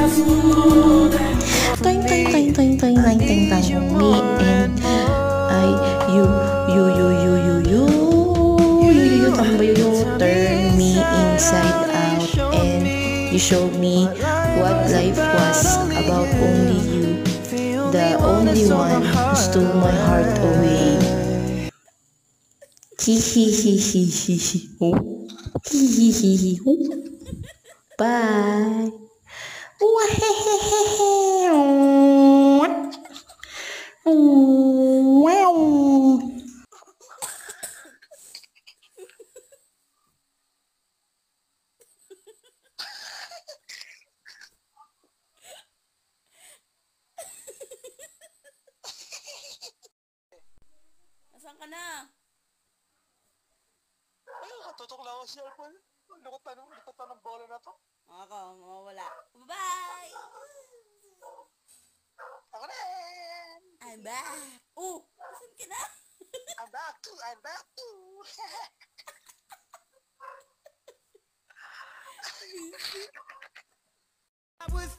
Toing, toing, toing, toing, toing, toing, toing, toing. Me and I, you, tambay you, turn me inside out, and you showed me what life was about. Only you, the only one who stole my heart away. Hihihihihi. Hihihihi. Bye. Wow. Nasaan ka na? Ay, katutok lang ako sa cellphone. Lukot na ng bola na to. Ako, mawawala. Bye! Ako na yan! I'm back! Oh! Nasaan ka na? I'm back too! I was